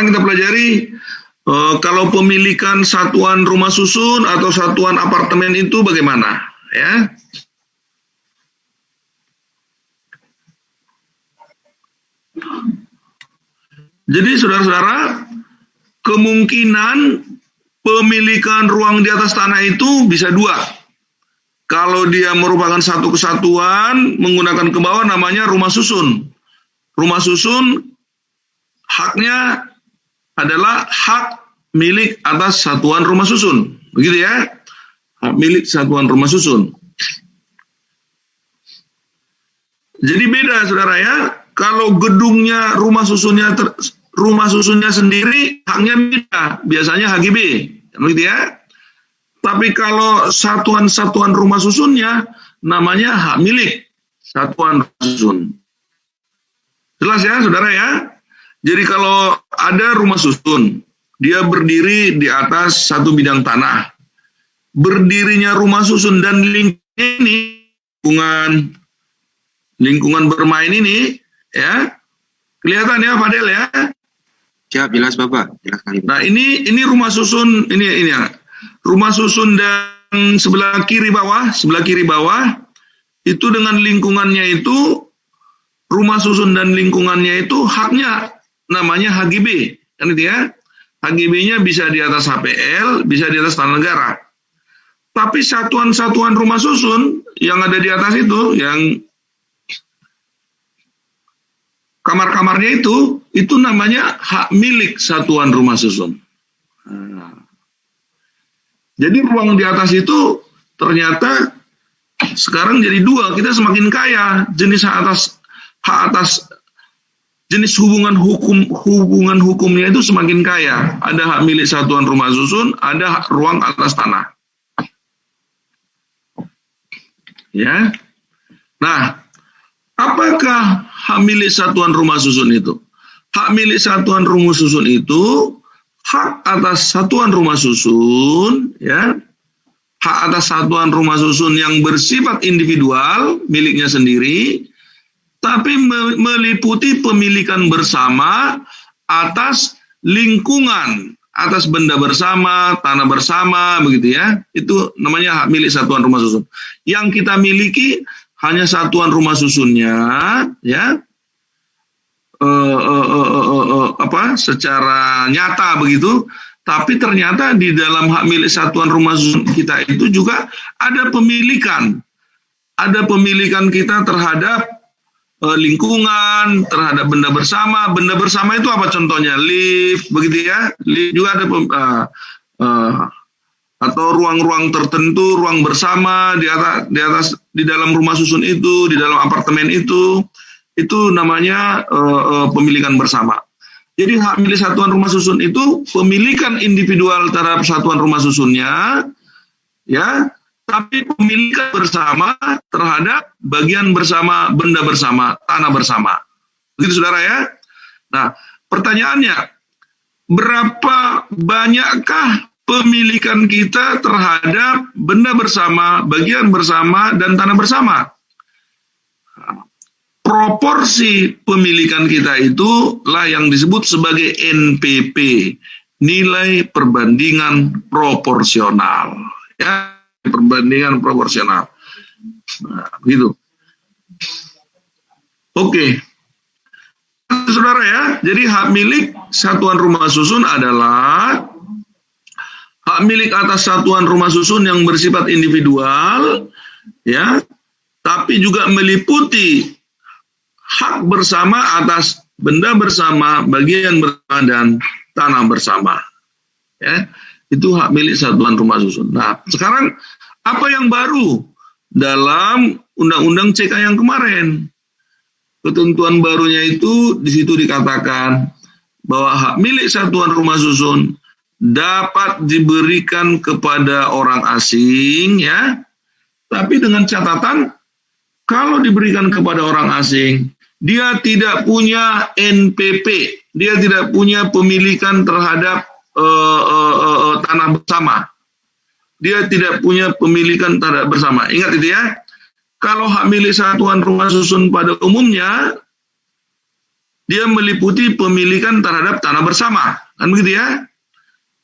sekarang kita pelajari kalau pemilikan satuan rumah susun atau satuan apartemen itu bagaimana, ya? Jadi saudara-saudara, kemungkinan pemilikan ruang di atas tanah itu bisa dua. Kalau dia merupakan satu kesatuan, menggunakan ke bawah namanya rumah susun. Rumah susun haknya adalah hak milik atas satuan rumah susun. Begitu ya? Hak milik satuan rumah susun. Jadi beda saudara ya. Kalau gedungnya rumah susunnya sendiri haknya beda, biasanya HGB, begitu ya. Tapi kalau satuan-satuan rumah susunnya namanya hak milik satuan rumah susun. Jelas ya, saudara ya. Jadi kalau ada rumah susun, dia berdiri di atas satu bidang tanah. Berdirinya rumah susun dan lingkungan bermain ini, ya, kelihatan ya, Fadel ya. Siap, jelas Bapak. Jelas kali. Nah ini rumah susun, ini ya. Rumah susun dan sebelah kiri bawah itu dengan lingkungannya itu, rumah susun dan lingkungannya itu haknya namanya HGB, kan itu ya. HGB-nya bisa di atas HPL, bisa di atas tanah negara. Tapi satuan-satuan rumah susun yang ada di atas itu, yang kamar-kamarnya itu namanya hak milik satuan rumah susun. Jadi ruang di atas itu ternyata sekarang jadi dua, kita semakin kaya. Jenis hak atas jenis hubungan hukumnya itu semakin kaya. Ada hak milik satuan rumah susun, ada hak ruang atas tanah. Ya. Nah, apakah hak milik satuan rumah susun itu? Hak milik satuan rumah susun itu hak atas satuan rumah susun, ya. Hak atas satuan rumah susun yang bersifat individual, miliknya sendiri, tapi meliputi pemilikan bersama atas lingkungan, atas benda bersama, tanah bersama, begitu ya. Itu namanya hak milik satuan rumah susun. Yang kita miliki hanya satuan rumah susunnya, ya. Secara nyata begitu, tapi ternyata di dalam hak milik satuan rumah susun kita itu juga ada pemilikan kita terhadap lingkungan, terhadap benda bersama. Benda bersama itu apa contohnya? Lift, begitu ya. Lift juga ada atau ruang-ruang tertentu, ruang bersama di dalam rumah susun itu, di dalam apartemen itu namanya pemilikan bersama. Jadi hak milik satuan rumah susun itu pemilikan individual terhadap satuan rumah susunnya, ya, tapi pemilikan bersama terhadap bagian bersama, benda bersama, tanah bersama. Begitu saudara ya. Nah, pertanyaannya, berapa banyakkah pemilikan kita terhadap benda bersama, bagian bersama, dan tanah bersama? Proporsi pemilikan kita itulah yang disebut sebagai NPP, nilai perbandingan proporsional. Ya, perbandingan proporsional. Nah, begitu. Oke. Saudara ya, jadi hak milik satuan rumah susun adalah hak milik atas satuan rumah susun yang bersifat individual, ya, tapi juga meliputi hak bersama atas benda bersama, bagian bersama, dan tanah bersama. Ya, itu hak milik satuan rumah susun. Nah, sekarang apa yang baru dalam Undang-Undang CK yang kemarin? Ketentuan barunya itu di situ dikatakan bahwa hak milik satuan rumah susun dapat diberikan kepada orang asing, ya, tapi dengan catatan kalau diberikan kepada orang asing, dia tidak punya NPP, dia tidak punya pemilikan terhadap tanah bersama. Dia tidak punya pemilikan terhadap bersama. Ingat itu ya. Kalau hak milik satuan rumah susun pada umumnya, dia meliputi pemilikan terhadap tanah bersama, kan begitu ya?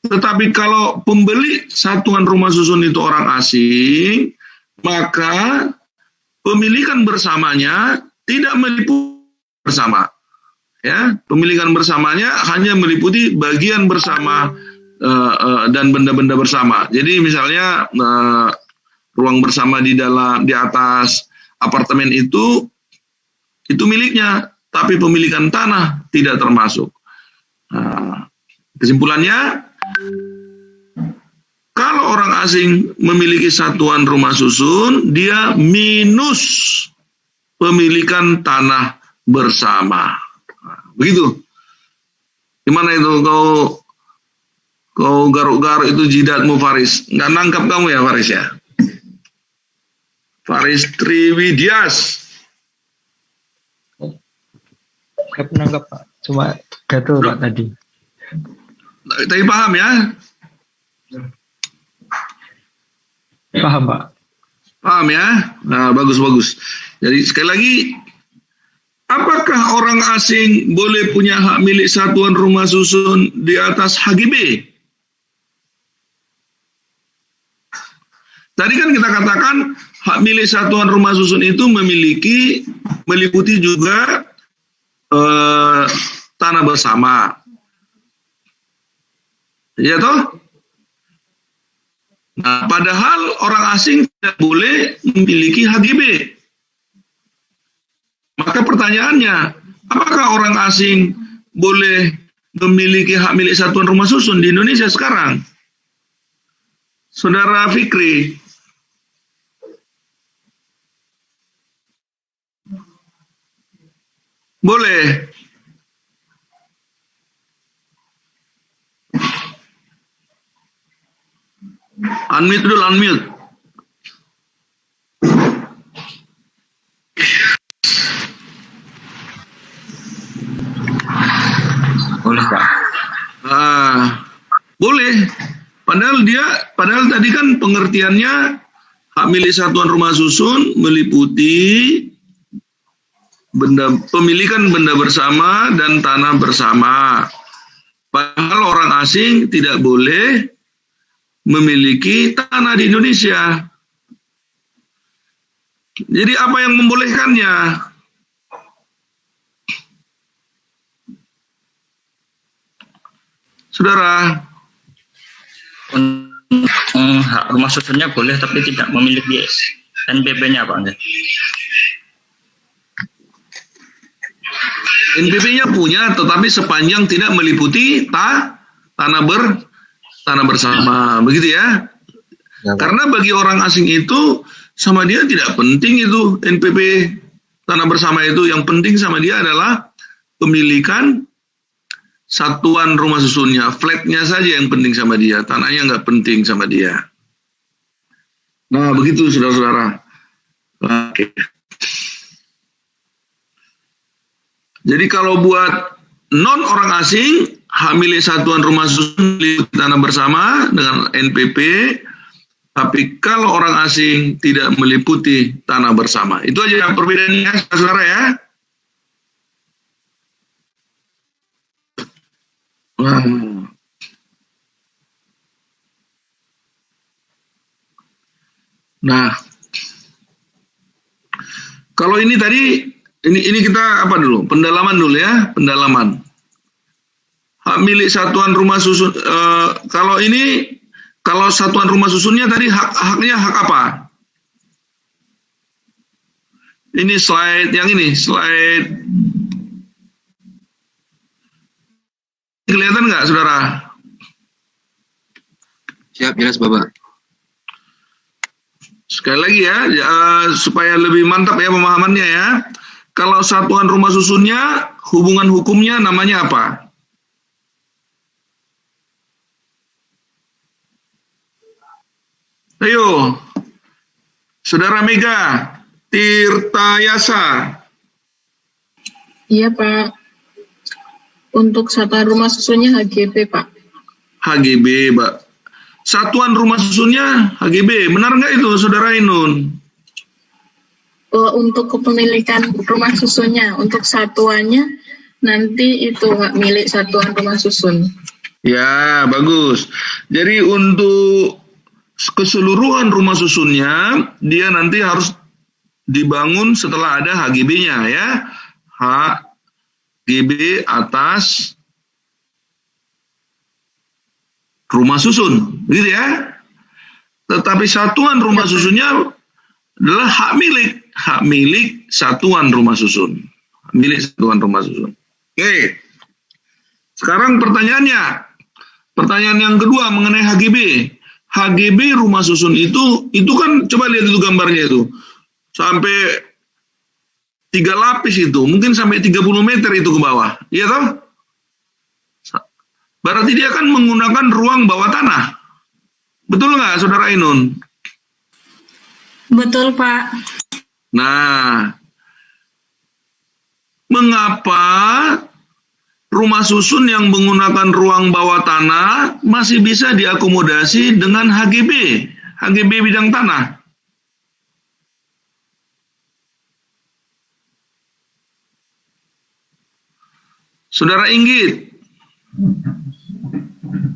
Tetapi kalau pembeli satuan rumah susun itu orang asing, maka pemilikan bersamanya tidak meliputi bersama. Ya, pemilikan bersamanya hanya meliputi bagian bersama dan benda-benda bersama. Jadi misalnya ruang bersama di atas apartemen itu miliknya, tapi pemilikan tanah tidak termasuk. Kesimpulannya, kalau orang asing memiliki satuan rumah susun, dia minus pemilikan tanah bersama. Begitu. Gimana itu kau garuk-garuk itu jidatmu, Faris? Nggak nangkap kamu ya, Faris ya? Faris Triwidias. Saya menangkap, Pak. Cuma gatel, Pak, tadi. Tapi paham ya? Paham, Pak. Paham ya? Nah, bagus-bagus. Jadi sekali lagi, apakah orang asing boleh punya hak milik satuan rumah susun di atas HGB? Tadi kan kita katakan hak milik satuan rumah susun itu meliputi juga tanah bersama. Ya toh? Nah, padahal orang asing tidak boleh memiliki HGB. Maka pertanyaannya, apakah orang asing boleh memiliki hak milik satuan rumah susun di Indonesia sekarang? Saudara Fikri. Boleh. Unmute dulu, unmute. Boleh, Pak. Boleh. Padahal tadi kan pengertiannya hak milik satuan rumah susun meliputi pemilikan benda bersama dan tanah bersama. Padahal orang asing tidak boleh memiliki tanah di Indonesia. Jadi apa yang membolehkannya? Saudara. Hak rumah susunnya boleh tapi tidak memiliki NPP-nya, Pak. NPP-nya punya, tetapi sepanjang tidak meliputi tanah bersama, begitu ya? Karena bagi orang asing itu sama dia tidak penting itu NPP tanah bersama itu. Yang penting sama dia adalah pemilikan satuan rumah susunnya, flatnya saja yang penting sama dia, tanahnya nggak penting sama dia. Nah begitu saudara-saudara. Oke. Jadi kalau buat non orang asing, hak milik satuan rumah susun milik tanah bersama dengan NPP, tapi kalau orang asing tidak meliputi tanah bersama. Itu aja yang perbedaannya, saudara ya. Nah, kalau ini tadi, ini kita apa dulu? Pendalaman dulu ya, pendalaman. Hak milik satuan rumah susun. Kalau satuan rumah susunnya tadi haknya hak apa? Ini slide yang ini, slide. Kelihatan nggak, saudara? Siap, jelas, Bapak. Sekali lagi ya, supaya lebih mantap ya pemahamannya ya. Kalau satuan rumah susunnya, hubungan hukumnya namanya apa? Ayo, Saudara Mega Tirtayasa. Iya, Pak. Untuk satuan rumah susunnya HGB, Pak. HGB, Pak. Satuan rumah susunnya HGB. Benar nggak itu, Saudara Ainun? Untuk kepemilikan rumah susunnya, untuk satuannya nanti itu hak milik satuan rumah susun. Ya, bagus. Jadi untuk keseluruhan rumah susunnya, dia nanti harus dibangun setelah ada HGB-nya ya. HGB atas rumah susun, gitu ya. Tetapi satuan rumah susunnya adalah hak milik satuan rumah susun. Milik satuan rumah susun. Oke. Sekarang pertanyaannya. Pertanyaan yang kedua mengenai HGB. HGB rumah susun itu kan coba lihat itu gambarnya itu. Sampai 3 lapis itu, mungkin sampai 30 meter itu ke bawah. Iya toh? Berarti dia kan menggunakan ruang bawah tanah. Betul nggak, Saudara Ainun? Betul, Pak. Nah, mengapa rumah susun yang menggunakan ruang bawah tanah masih bisa diakomodasi dengan HGB bidang tanah? Saudara Inggit.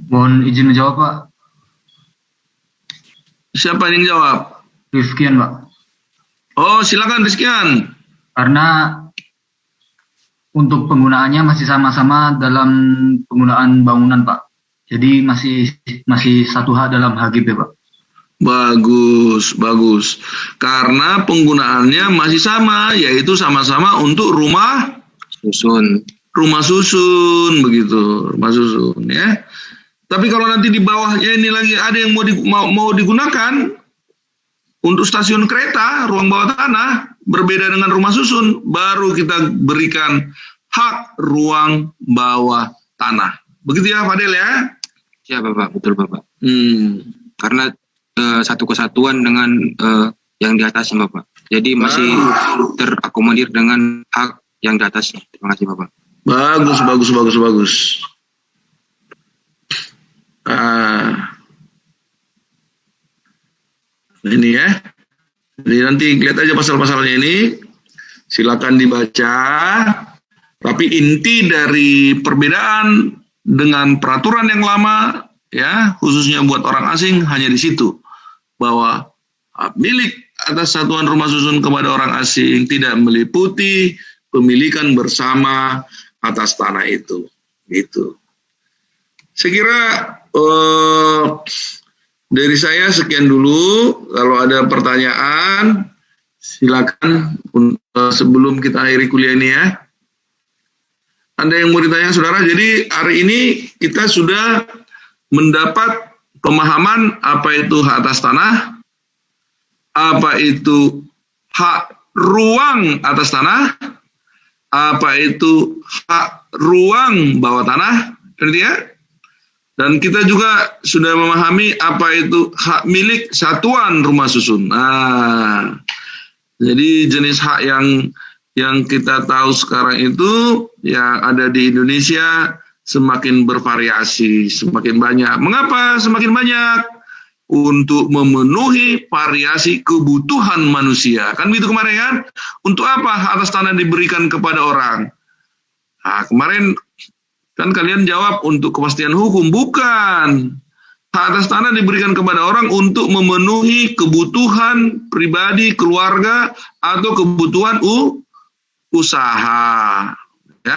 Mohon izin menjawab, Pak. Siapa yang jawab? Rifkian, Pak. Oh, silakan Rizkian. Karena untuk penggunaannya masih sama-sama dalam penggunaan bangunan, Pak. Jadi masih satu hak dalam HGB, Pak. Bagus. Karena penggunaannya masih sama, yaitu sama-sama untuk rumah susun begitu, rumah susun ya. Tapi kalau nanti di bawahnya ini lagi ada yang mau digunakan untuk stasiun kereta, ruang bawah tanah, berbeda dengan rumah susun, baru kita berikan hak ruang bawah tanah. Begitu ya, Fadel ya? Ya, Bapak, betul, Bapak. Karena satu kesatuan dengan yang di atasnya, Bapak. Jadi masih terakomodir dengan hak yang di atasnya. Terima kasih, Bapak. Bagus. Ini ya. Jadi nanti lihat aja pasal-pasalnya ini. Silakan dibaca. Tapi inti dari perbedaan dengan peraturan yang lama, ya, khususnya buat orang asing, hanya di situ. Bahwa hak milik atas satuan rumah susun kepada orang asing tidak meliputi pemilikan bersama atas tanah itu. Gitu. Saya kira dari saya sekian dulu. Kalau ada pertanyaan, silakan sebelum kita akhiri kuliah ini ya. Ada yang mau ditanya, saudara? Jadi hari ini kita sudah mendapat pemahaman apa itu hak atas tanah, apa itu hak ruang atas tanah, apa itu hak ruang bawah tanah, ya? Dan kita juga sudah memahami apa itu hak milik satuan rumah susun. Nah, jadi jenis hak yang kita tahu sekarang itu yang ada di Indonesia semakin bervariasi, semakin banyak. Mengapa semakin banyak? Untuk memenuhi variasi kebutuhan manusia. Kan begitu kemarin kan? Untuk apa hak atas tanah diberikan kepada orang? Nah, kemarin kan kalian jawab untuk kepastian hukum. Bukan. Hak atas tanah diberikan kepada orang untuk memenuhi kebutuhan pribadi, keluarga, atau kebutuhan usaha. Ya.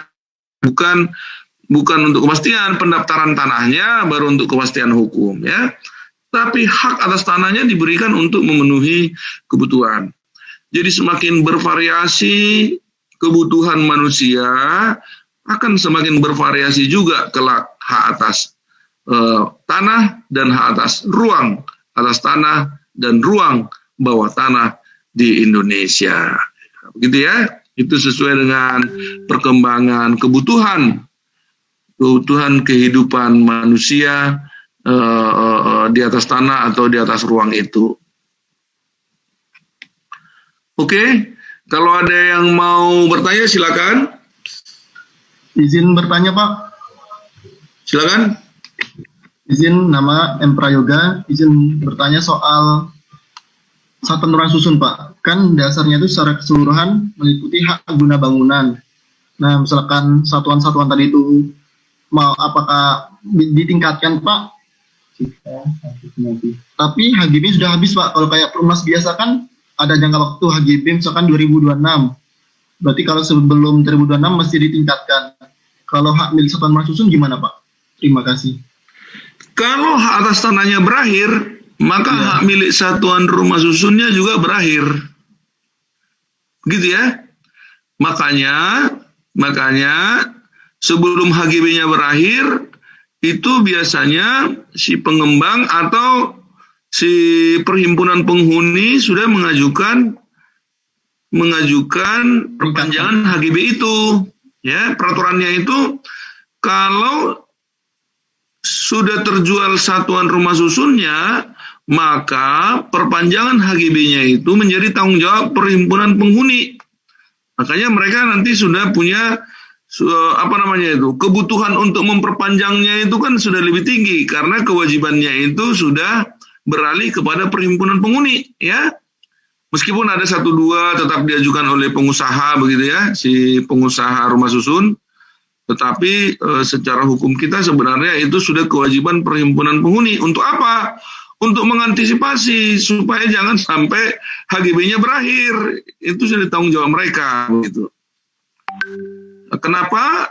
Bukan untuk kepastian pendaftaran tanahnya, baru untuk kepastian hukum. Ya. Tapi hak atas tanahnya diberikan untuk memenuhi kebutuhan. Jadi semakin bervariasi kebutuhan manusia, akan semakin bervariasi juga kelak hak atas tanah dan hak atas ruang atas tanah dan ruang bawah tanah di Indonesia. Begitu ya, itu sesuai dengan perkembangan kebutuhan kehidupan manusia di atas tanah atau di atas ruang itu. Oke, kalau ada yang mau bertanya silakan. Izin bertanya, Pak. Silakan. Izin, nama M. Prayoga. Izin bertanya soal satuan rumah susun, Pak. Kan dasarnya itu secara keseluruhan meliputi hak guna bangunan. Nah, misalkan satuan-satuan tadi itu mau apakah ditingkatkan, Pak? Tapi HGB sudah habis, Pak. Kalau kayak Perumnas biasa kan ada jangka waktu HGB misalkan 2026. Berarti kalau sebelum 2026 mesti ditingkatkan. Kalau hak milik satuan rumah susun gimana, Pak? Terima kasih. Kalau hak atas tanahnya berakhir, maka hak milik satuan rumah susunnya juga berakhir. Gitu ya. Makanya sebelum HGB-nya berakhir, itu biasanya si pengembang atau si perhimpunan penghuni sudah mengajukan perpanjangan HGB itu. Ya, peraturannya itu kalau sudah terjual satuan rumah susunnya, maka perpanjangan HGB-nya itu menjadi tanggung jawab perhimpunan penghuni. Makanya mereka nanti sudah punya kebutuhan untuk memperpanjangnya itu kan sudah lebih tinggi karena kewajibannya itu sudah beralih kepada perhimpunan penghuni, ya. Meskipun ada 1-2 tetap diajukan oleh pengusaha begitu ya, si pengusaha rumah susun, tetapi secara hukum kita sebenarnya itu sudah kewajiban perhimpunan penghuni. Untuk apa? Untuk mengantisipasi supaya jangan sampai HGB-nya berakhir. Itu sudah tanggung jawab mereka gitu. Kenapa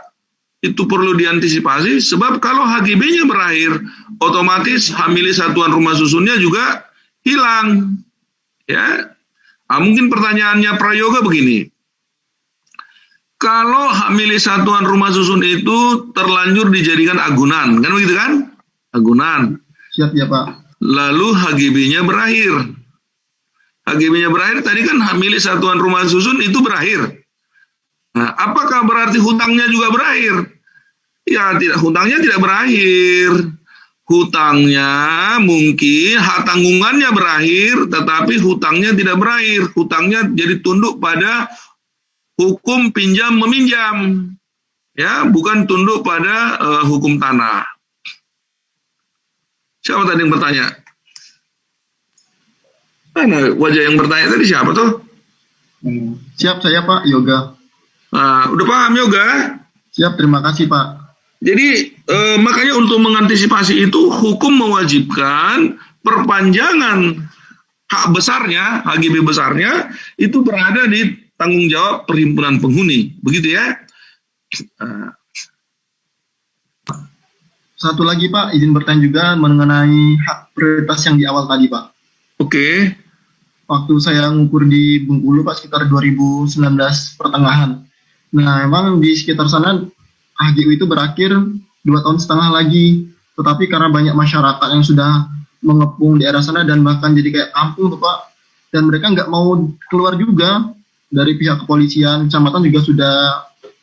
itu perlu diantisipasi? Sebab kalau HGB-nya berakhir, otomatis hak milik satuan rumah susunnya juga hilang. Ya. Mungkin pertanyaannya Prayoga begini. Kalau hak milik satuan rumah susun itu terlanjur dijadikan agunan, kan begitu kan? Agunan. Siap ya, Pak. Lalu HGB-nya berakhir. HGB-nya berakhir, tadi kan hak milik satuan rumah susun itu berakhir. Nah, apakah berarti hutangnya juga berakhir? Ya, tidak, hutangnya tidak berakhir. Hutangnya mungkin hak tanggungannya berakhir, tetapi hutangnya tidak berakhir. Hutangnya jadi tunduk pada hukum pinjam meminjam, ya, bukan tunduk pada hukum tanah. Siapa tadi yang bertanya? Mana wajah yang bertanya tadi siapa tuh? Siap saya, Pak, Yoga. Nah, udah paham Yoga? Siap, terima kasih, Pak. Jadi makanya untuk mengantisipasi itu hukum mewajibkan perpanjangan hak besarnya, HGB besarnya itu berada di tanggung jawab perhimpunan penghuni, begitu ya? Satu lagi, Pak, izin bertanya juga mengenai hak prioritas yang di awal tadi, Pak. Oke. Waktu saya ngukur di Bengkulu, Pak, sekitar 2019 pertengahan. Nah, memang di sekitar sana HGU itu berakhir 2,5 tahun lagi. Tetapi karena banyak masyarakat yang sudah mengepung di daerah sana dan bahkan jadi kayak kampung tuh, Pak. Dan mereka nggak mau keluar juga. Dari pihak kepolisian, kecamatan juga sudah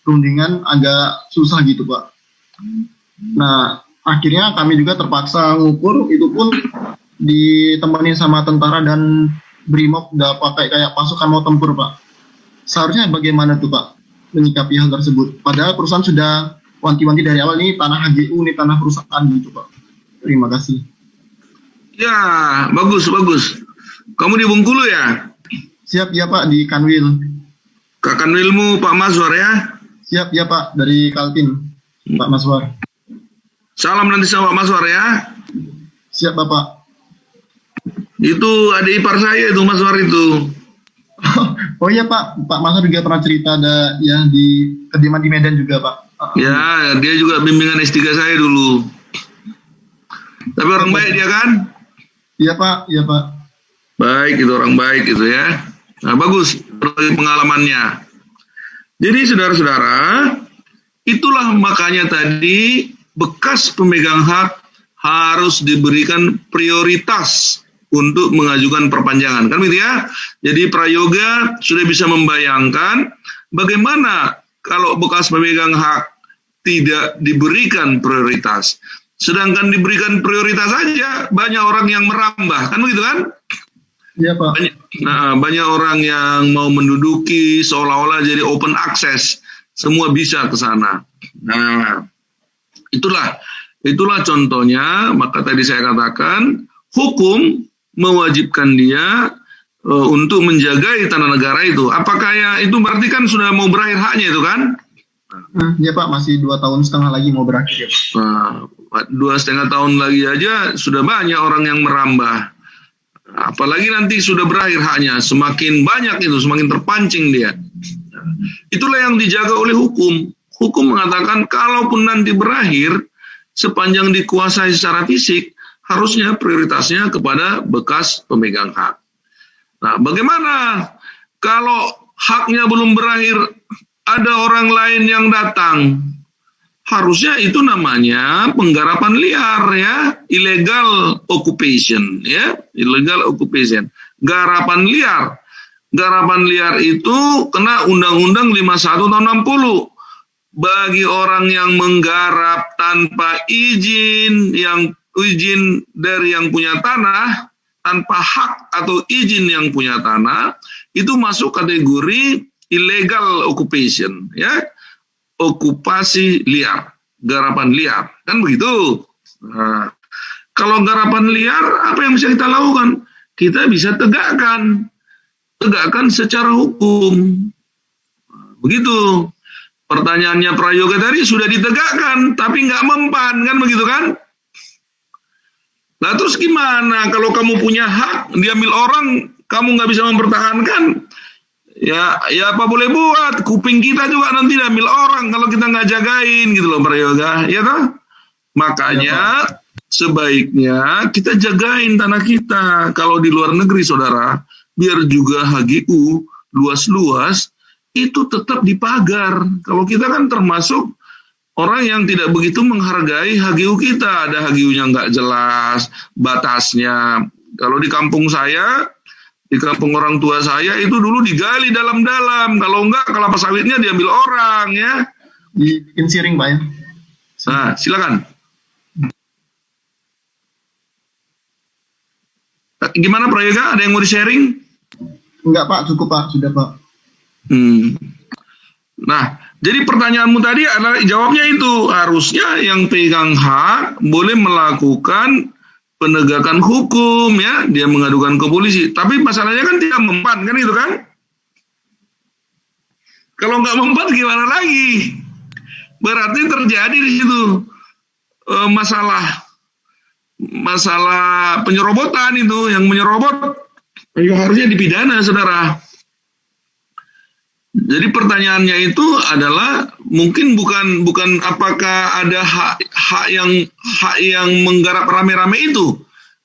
rundingan agak susah gitu, Pak. Nah, akhirnya kami juga terpaksa ngukur, itu pun ditemani sama tentara dan BRIMOB udah pakai kayak pasukan mau tempur, Pak. Seharusnya bagaimana tuh, Pak, menyikapi hal tersebut? Padahal perusahaan sudah wanti-wanti dari awal, nih tanah HGU, nih tanah perusahaan gitu, Pak. Terima kasih. Ya, bagus. Kamu di Bengkulu ya? Siap ya, Pak, di Kanwil. Kanwilmu Pak Maswar ya? Siap ya, Pak, dari Kaltim, Pak Maswar. Salam nanti sama Pak Maswar ya. Siap, Bapak. Itu adik ipar saya itu Maswar itu. Oh iya, Pak Maswar juga pernah cerita ada ya di kediaman di Medan juga, Pak. Ya, dia juga bimbingan S3 saya dulu. Tapi orang baik dia kan? Iya, Pak. Baik, itu orang baik itu ya. Nah, bagus pengalamannya. Jadi saudara-saudara, itulah makanya tadi bekas pemegang hak harus diberikan prioritas untuk mengajukan perpanjangan, kan gitu ya. Jadi Prayoga sudah bisa membayangkan bagaimana kalau bekas pemegang hak tidak diberikan prioritas. Sedangkan diberikan prioritas saja banyak orang yang merambah, kan begitu kan? Iya, Pak. Banyak orang yang mau menduduki seolah-olah jadi open access, semua bisa ke sana. Nah, itulah contohnya. Maka tadi saya katakan hukum mewajibkan dia untuk menjaga tanah negara itu. Apakah ya itu berarti kan sudah mau berakhir haknya itu kan? Ya Pak, masih 2,5 tahun lagi mau berakhir. Nah, 2,5 tahun lagi aja sudah banyak orang yang merambah. Apalagi nanti sudah berakhir haknya, semakin banyak itu, semakin terpancing dia. Itulah yang dijaga oleh hukum. Hukum mengatakan kalaupun nanti berakhir, sepanjang dikuasai secara fisik, harusnya prioritasnya kepada bekas pemegang hak. Nah, bagaimana kalau haknya belum berakhir, ada orang lain yang datang? Harusnya itu namanya penggarapan liar ya, illegal occupation ya, illegal occupation. Garapan liar. Garapan liar itu kena Undang-Undang 51 tahun 60. Bagi orang yang menggarap tanpa izin dari yang punya tanah, tanpa hak atau izin yang punya tanah, itu masuk kategori illegal occupation ya. Okupasi liar, garapan liar, kan begitu. Nah, kalau garapan liar, apa yang bisa kita lakukan? Kita bisa tegakkan secara hukum. Begitu. Pertanyaannya Prayoga tadi sudah ditegakkan, tapi nggak mempan, kan begitu kan? Nah terus gimana kalau kamu punya hak, diambil orang, kamu nggak bisa mempertahankan? Ya apa boleh buat, kuping kita juga nanti diambil orang kalau kita nggak jagain gitu loh Prayoga, ya toh? Makanya sebaiknya kita jagain tanah kita. Kalau di luar negeri saudara, biar juga HGU luas-luas, itu tetap dipagar. Kalau kita kan termasuk orang yang tidak begitu menghargai HGU kita, ada HGU-nya nggak jelas batasnya. Kalau di kampung saya, di kampung orang tua saya itu dulu digali dalam-dalam. Kalau enggak, kelapa sawitnya diambil orang ya. Dibikin siring Pak ya. Nah, silakan. Gimana Prayoga? Ada yang mau di-sharing? Enggak Pak, cukup Pak, sudah Pak. Nah, jadi pertanyaanmu tadi adalah jawabnya itu. Harusnya yang pegang hak boleh melakukan penegakan hukum ya, dia mengadukan ke polisi. Tapi masalahnya kan tidak mempan, kan itu kan? Kalau nggak mempan gimana lagi? Berarti terjadi di situ masalah penyerobotan itu, yang menyerobot harusnya dipidana, saudara. Jadi pertanyaannya itu adalah mungkin bukan apakah ada hak yang menggarap rame-rame itu.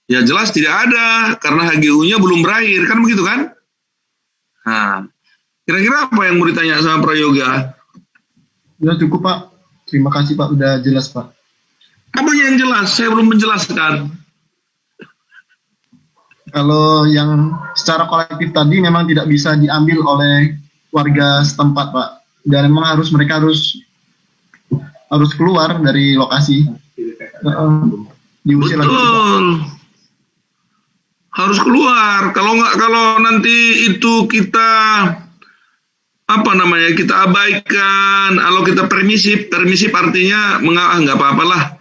Ya jelas tidak ada karena HGU-nya belum berakhir, kan begitu kan? Nah, kira-kira apa yang mau ditanya sama Prayoga? Sudah cukup Pak. Terima kasih Pak, udah jelas Pak. Apa yang jelas? Saya belum menjelaskan. Kalau yang secara kolektif tadi memang tidak bisa diambil oleh warga setempat Pak, dan memang mereka harus keluar dari lokasi. Diusir lagi. Betul. Harus keluar. Kalau nanti itu kita kita abaikan, kalau kita permisif artinya nggak apa-apalah.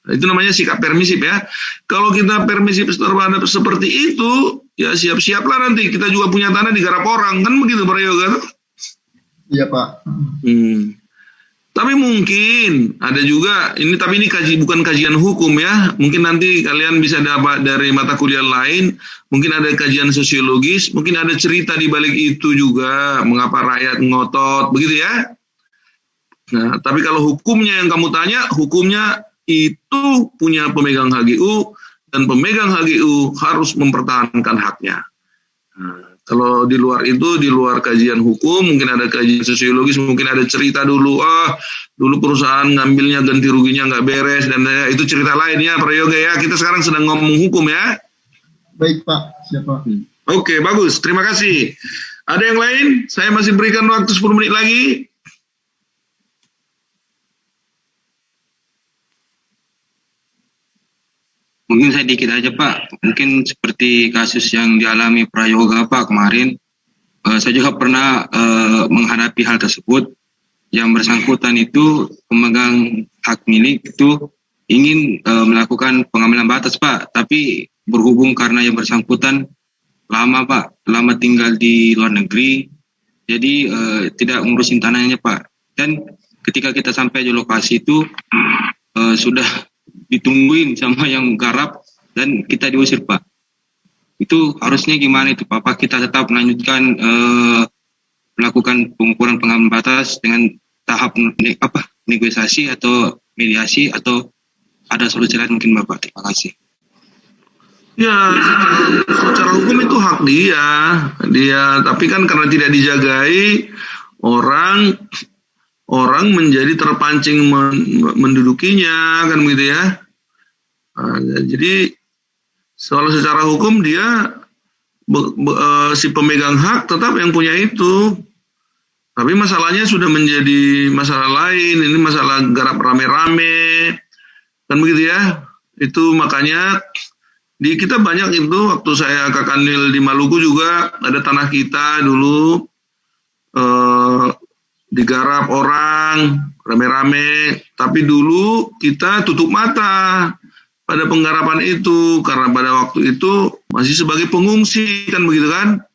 Itu namanya sikap permisif ya. Kalau kita permisif terhadap seperti itu, ya siap-siaplah nanti kita juga punya tanah digarap orang, kan begitu Prayoga? Iya Pak. Tapi mungkin ada juga tapi ini bukan kajian hukum ya. Mungkin nanti kalian bisa dapat dari mata kuliah lain. Mungkin ada kajian sosiologis. Mungkin ada cerita di balik itu juga. Mengapa rakyat ngotot, begitu ya? Nah, tapi kalau hukumnya yang kamu tanya, hukumnya itu punya pemegang HGU dan pemegang HGU harus mempertahankan haknya. Nah, kalau di luar itu, di luar kajian hukum, mungkin ada kajian sosiologis, mungkin ada cerita dulu, dulu perusahaan ngambilnya ganti ruginya nggak beres, dan itu cerita lain ya, Prayoga ya. Kita sekarang sedang ngomong hukum ya. Baik Pak, siapa? Oke, bagus, terima kasih. Ada yang lain? Saya masih berikan waktu 10 menit lagi. Mungkin saya dikit aja Pak, mungkin seperti kasus yang dialami Prayoga Pak kemarin, saya juga pernah menghadapi hal tersebut. Yang bersangkutan itu pemegang hak milik itu ingin melakukan pengambilan batas Pak, tapi berhubung karena yang bersangkutan lama tinggal di luar negeri, jadi tidak ngurusin tanahnya Pak. Dan ketika kita sampai di lokasi itu sudah ditungguin sama yang garap dan kita diusir, Pak. Itu harusnya gimana itu, Pak? Apa kita tetap melanjutkan melakukan pengukuran pengambang batas dengan tahap negosiasi atau mediasi, atau ada solusi lain mungkin, Bapak? Terima kasih. Ya, secara hukum itu hak dia, tapi kan karena tidak dijagai, orang menjadi terpancing mendudukinya, kan begitu ya. Jadi soal secara hukum dia si pemegang hak tetap yang punya itu. Tapi masalahnya sudah menjadi masalah lain, ini masalah garap rame-rame, kan begitu ya. Itu makanya di kita banyak itu, waktu saya ke Kanwil di Maluku juga ada tanah kita dulu digarap orang rame-rame, tapi dulu kita tutup mata pada penggarapan itu karena pada waktu itu masih sebagai pengungsi, kan begitu kan.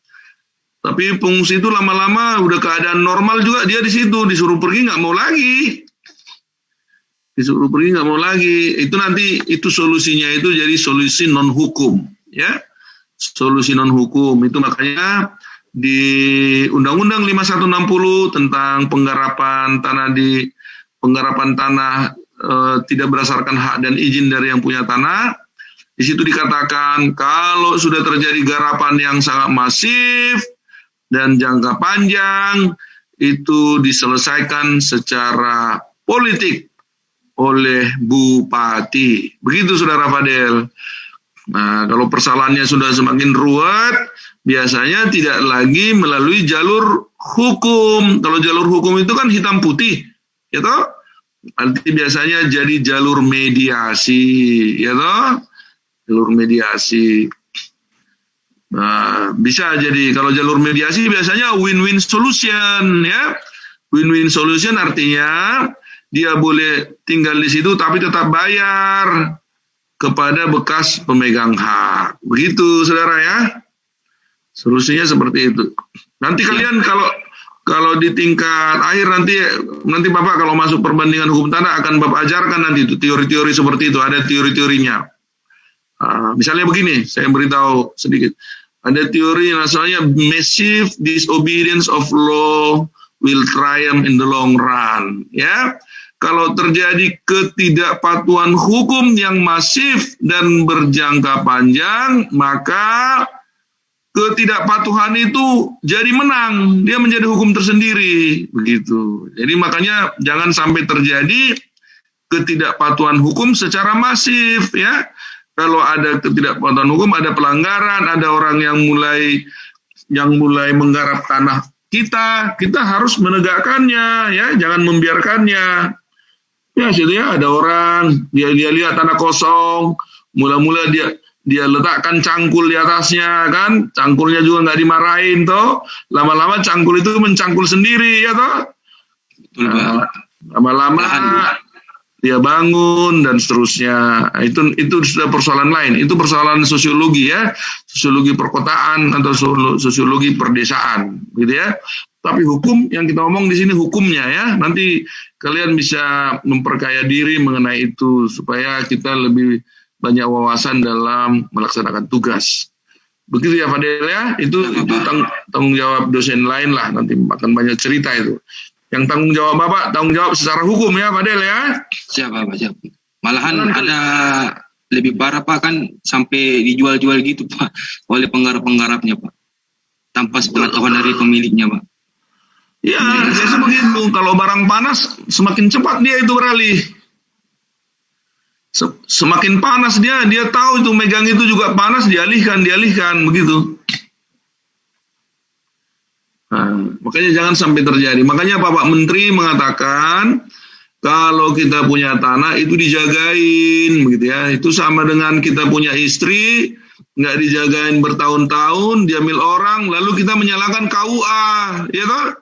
Tapi pengungsi itu lama-lama udah keadaan normal juga dia di situ, disuruh pergi nggak mau lagi. Itu nanti itu solusinya itu jadi solusi non hukum, ya. Solusi non hukum itu makanya di Undang-Undang 5160 tentang penggarapan tanah tidak berdasarkan hak dan izin dari yang punya tanah. Di situ dikatakan kalau sudah terjadi garapan yang sangat masif dan jangka panjang itu diselesaikan secara politik oleh bupati. Begitu Saudara Fadel. Nah, kalau persoalannya sudah semakin ruwet, biasanya tidak lagi melalui jalur hukum. Kalau jalur hukum itu kan hitam putih, ya toh? Nanti biasanya jadi jalur mediasi, ya toh? Jalur mediasi. Nah, bisa jadi kalau jalur mediasi biasanya win-win solution, ya. Win-win solution artinya dia boleh tinggal di situ tapi tetap bayar kepada bekas pemegang hak. Begitu Saudara ya. Solusinya seperti itu. Nanti kalian kalau di tingkat akhir nanti Bapak kalau masuk perbandingan hukum tanah akan Bapak ajarkan nanti itu teori-teori seperti itu, ada teori-teorinya. Misalnya begini, saya beritahu sedikit. Ada teori yang namanya massive disobedience of law will triumph in the long run, ya. Kalau terjadi ketidakpatuhan hukum yang masif dan berjangka panjang, maka ketidakpatuhan itu jadi menang, dia menjadi hukum tersendiri, begitu. Jadi makanya jangan sampai terjadi ketidakpatuhan hukum secara masif, ya. Kalau ada ketidakpatuhan hukum, ada pelanggaran, ada orang yang mulai menggarap tanah kita harus menegakkannya, ya, jangan membiarkannya. Ya, situ ya ada orang dia lihat tanah kosong, mula-mula dia letakkan cangkul di atasnya, kan, cangkulnya juga nggak dimarahin toh, lama-lama cangkul itu mencangkul sendiri, ya toh. Nah, lama-lama dia bangun dan seterusnya. Itu sudah persoalan lain. Itu persoalan sosiologi, ya, sosiologi perkotaan atau sosiologi perdesaan, gitu ya. Tapi hukum yang kita ngomong di sini hukumnya, ya. Nanti kalian bisa memperkaya diri mengenai itu supaya kita lebih banyak wawasan dalam melaksanakan tugas. Begitu ya Fadel ya. Itu tanggung jawab dosen lain lah, nanti akan banyak cerita itu. Yang tanggung jawab Bapak, tanggung jawab secara hukum ya Fadel ya. Siap Bapak, siap. Malahan ada lebih parah Pak, kan sampai dijual-jual gitu Pak oleh penggarap-penggarapnya Pak, tanpa sepengetahuan dari pemiliknya Pak. Ya, biasa begitu. Kalau barang panas, semakin cepat dia itu beralih. Semakin panas dia tahu itu megang itu juga panas, dialihkan, begitu. Nah, makanya jangan sampai terjadi. Makanya Bapak Menteri mengatakan, kalau kita punya tanah itu dijagain, begitu ya. Itu sama dengan kita punya istri, nggak dijagain bertahun-tahun, diambil orang, lalu kita menyalahkan KUA, ya toh?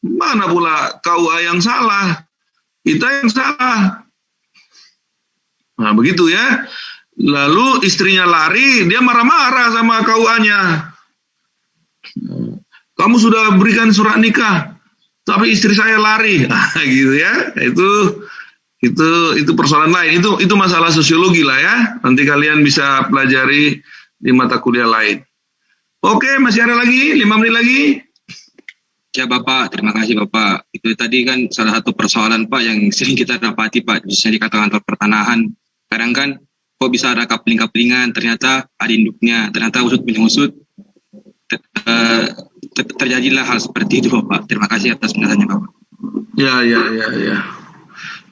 Mana pula KUA yang salah? Kita yang salah. Nah, begitu ya. Lalu istrinya lari, dia marah-marah sama KUA-nya. Kamu sudah berikan surat nikah. tapi istri saya lari, gitu ya. Itu persoalan lain. Itu masalah sosiologi lah ya. Nanti kalian bisa pelajari di mata kuliah lain. Oke, masih ada lagi 5 menit lagi. Ya Bapak, terima kasih Bapak. Itu tadi kan salah satu persoalan Pak yang sering kita dapati Pak, khususnya di kantor pertanahan. Kadang kan kok bisa ada kapling-kaplingan, ternyata ada induknya, ternyata usut punya usut. Terjadilah hal seperti itu Bapak. Terima kasih atas penjelasannya Bapak. Ya.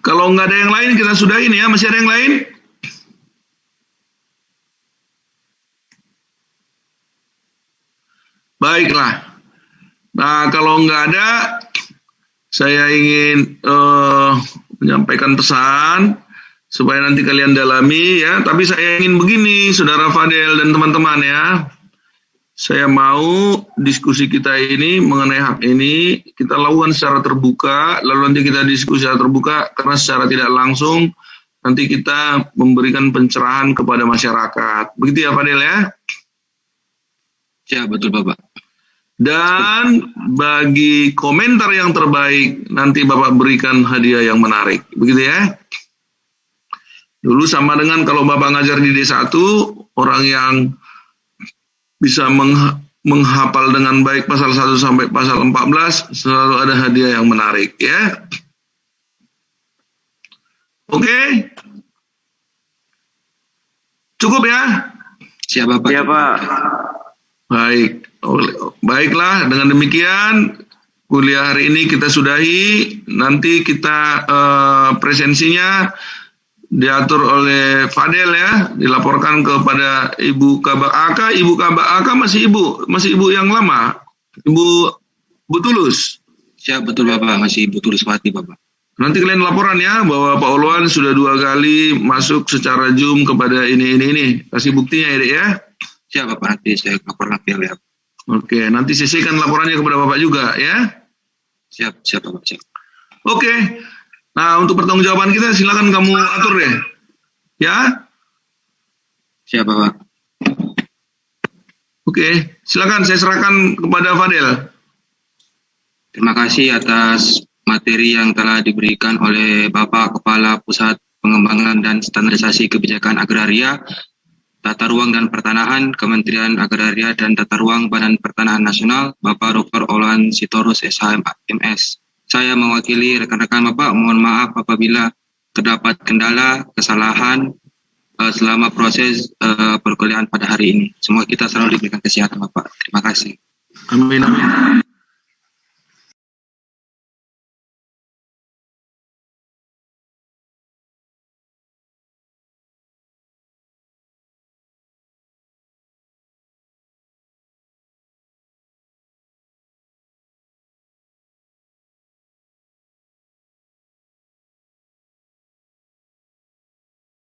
Kalau nggak ada yang lain kita sudahin ya. Masih ada yang lain? Baiklah. Nah, kalau nggak ada, saya ingin menyampaikan pesan supaya nanti kalian dalami ya. Tapi saya ingin begini, Saudara Fadel dan teman-teman ya. Saya mau diskusi kita ini mengenai hak ini kita lakukan secara terbuka, lalu nanti kita diskusi secara terbuka karena secara tidak langsung nanti kita memberikan pencerahan kepada masyarakat. Begitu ya Fadel ya? Ya, betul Bapak. Dan bagi komentar yang terbaik nanti Bapak berikan hadiah yang menarik. Begitu ya? Dulu sama dengan kalau Bapak ngajar di D1, orang yang bisa menghafal dengan baik pasal 1 sampai pasal 14 selalu ada hadiah yang menarik ya. Oke? Cukup ya? Siap Bapak. Iya Pak. Baik. Baiklah, dengan demikian kuliah hari ini kita sudahi. Nanti kita presensinya diatur oleh Fadel ya, dilaporkan kepada Ibu Kabak Aka. Ibu Kabak Aka masih ibu yang lama, Ibu Tulus. Siap, betul Bapak, masih Ibu Tulus Wati Bapak. Nanti kalian laporan ya bahwa Pak Ulwan sudah 2 kali masuk secara Zoom kepada ini. Kasih buktinya ya, Dek ya. Siap Bapak, nanti saya laporkan ya. Oke, nanti sisihkan laporannya kepada Bapak juga ya. Siap Bapak, siap. Oke. Nah, untuk pertanggungjawaban kita silakan kamu atur deh. Ya? Siap Bapak. Oke, silakan saya serahkan kepada Fadel. Terima kasih atas materi yang telah diberikan oleh Bapak Kepala Pusat Pengembangan dan Standarisasi Kebijakan Agraria, Tata Ruang dan Pertanahan, Kementerian Agraria dan Tata Ruang Badan Pertanahan Nasional, Bapak Dr. Ulwan Sitorus SH MS. Saya mewakili rekan-rekan Bapak, mohon maaf apabila terdapat kendala, kesalahan selama proses perkuliahan pada hari ini. Semoga kita selalu diberikan kesehatan Bapak. Terima kasih. Amin.